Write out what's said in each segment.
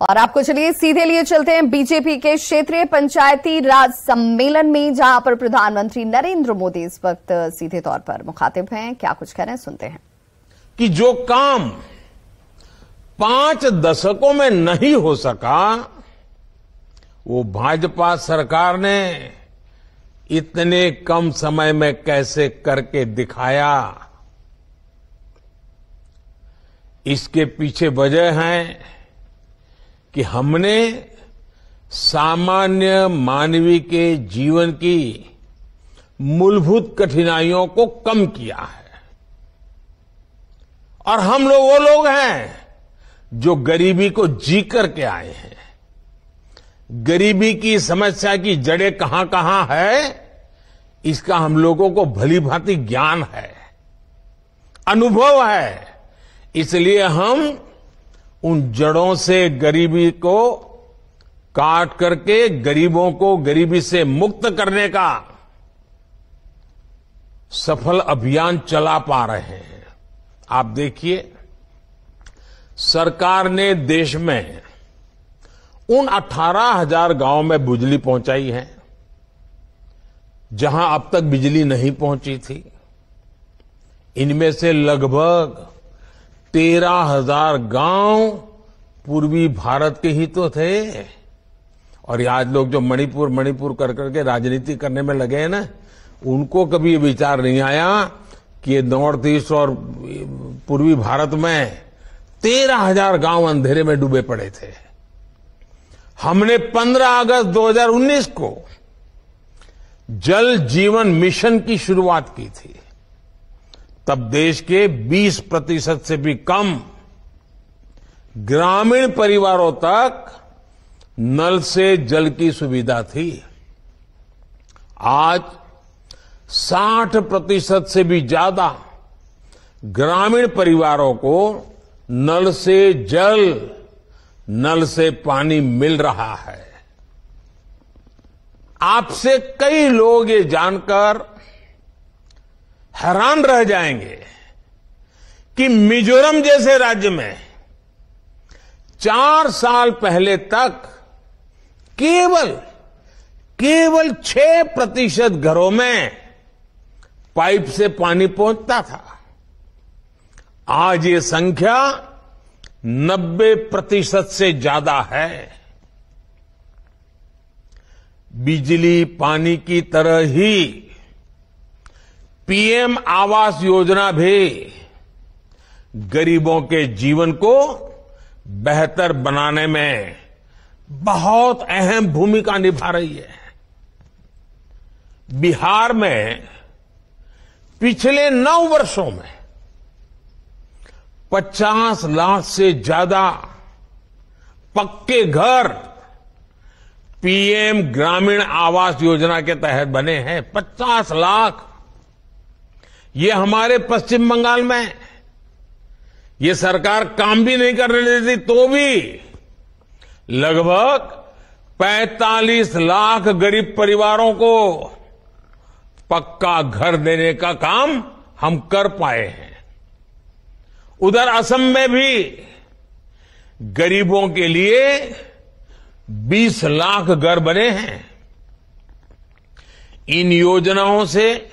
और आपको चलिए सीधे लिए चलते हैं बीजेपी के क्षेत्रीय पंचायती राज सम्मेलन में, जहां पर प्रधानमंत्री नरेंद्र मोदी इस वक्त सीधे तौर पर मुखातिब हैं। क्या कुछ कह रहे हैं, सुनते हैं। कि जो काम 5 दशकों में नहीं हो सका, वो भाजपा सरकार ने इतने कम समय में कैसे करके दिखाया। इसके पीछे वजह है कि हमने सामान्य मानवीय के जीवन की मूलभूत कठिनाइयों को कम किया है। और हम लोग वो लोग हैं जो गरीबी को जी करके आए हैं। गरीबी की समस्या की जड़ें कहां कहां है, इसका हम लोगों को भली भांति ज्ञान है, अनुभव है। इसलिए हम उन जड़ों से गरीबी को काट करके गरीबों को गरीबी से मुक्त करने का सफल अभियान चला पा रहे हैं। आप देखिए, सरकार ने देश में उन 18,000 गांव में बिजली पहुंचाई है जहां अब तक बिजली नहीं पहुंची थी। इनमें से लगभग 13,000 गांव पूर्वी भारत के ही तो थे। और आज लोग जो मणिपुर कर करके राजनीति करने में लगे हैं ना, उनको कभी ये विचार नहीं आया कि ये नॉर्थ ईस्ट और पूर्वी भारत में 13,000 गांव अंधेरे में डूबे पड़े थे। हमने 15 अगस्त 2019 को जल जीवन मिशन की शुरुआत की थी। तब देश के 20% से भी कम ग्रामीण परिवारों तक नल से जल की सुविधा थी। आज 60% से भी ज्यादा ग्रामीण परिवारों को नल से जल, नल से पानी मिल रहा है। आपसे कई लोग ये जानकर हैरान रह जाएंगे कि मिजोरम जैसे राज्य में 4 साल पहले तक केवल 6% घरों में पाइप से पानी पहुंचता था। आज ये संख्या 90% से ज्यादा है। बिजली पानी की तरह ही पीएम आवास योजना भी गरीबों के जीवन को बेहतर बनाने में बहुत अहम भूमिका निभा रही है। बिहार में पिछले 9 वर्षों में 50 लाख से ज्यादा पक्के घर पीएम ग्रामीण आवास योजना के तहत बने हैं। 50 लाख। ये हमारे पश्चिम बंगाल में ये सरकार काम भी नहीं करने देती तो भी लगभग 45 लाख गरीब परिवारों को पक्का घर देने का काम हम कर पाए हैं। उधर असम में भी गरीबों के लिए 20 लाख घर बने हैं। इन योजनाओं से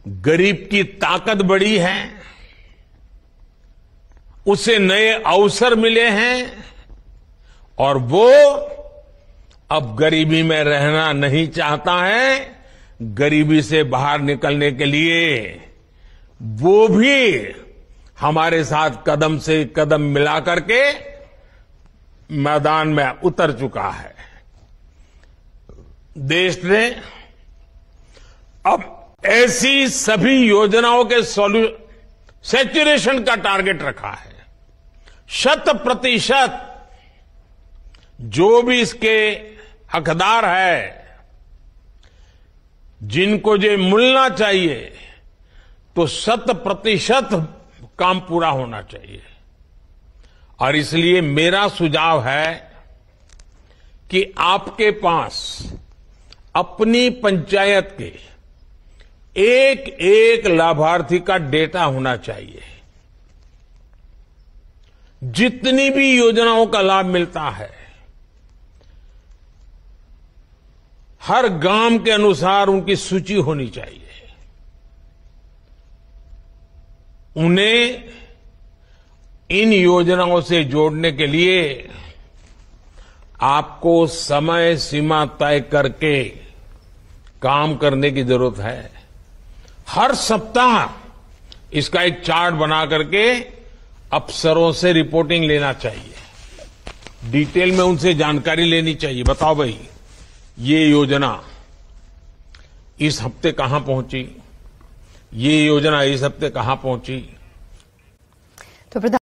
गरीब की ताकत बढ़ी है, उसे नए अवसर मिले हैं और वो अब गरीबी में रहना नहीं चाहता है। गरीबी से बाहर निकलने के लिए वो भी हमारे साथ कदम से कदम मिला करके मैदान में उतर चुका है। देश ने अब ऐसी सभी योजनाओं के सैचुरेशन का टारगेट रखा है। 100% जो भी इसके हकदार है, जिनको जो मिलना चाहिए, तो 100% काम पूरा होना चाहिए। और इसलिए मेरा सुझाव है कि आपके पास अपनी पंचायत के एक एक लाभार्थी का डेटा होना चाहिए। जितनी भी योजनाओं का लाभ मिलता है, हर गांव के अनुसार उनकी सूची होनी चाहिए। उन्हें इन योजनाओं से जोड़ने के लिए आपको समय सीमा तय करके काम करने की जरूरत है। हर सप्ताह इसका एक चार्ट बना करके अफसरों से रिपोर्टिंग लेना चाहिए। डिटेल में उनसे जानकारी लेनी चाहिए। बताओ भाई, ये योजना इस हफ्ते कहां पहुंची, ये योजना इस हफ्ते कहां पहुंची। तो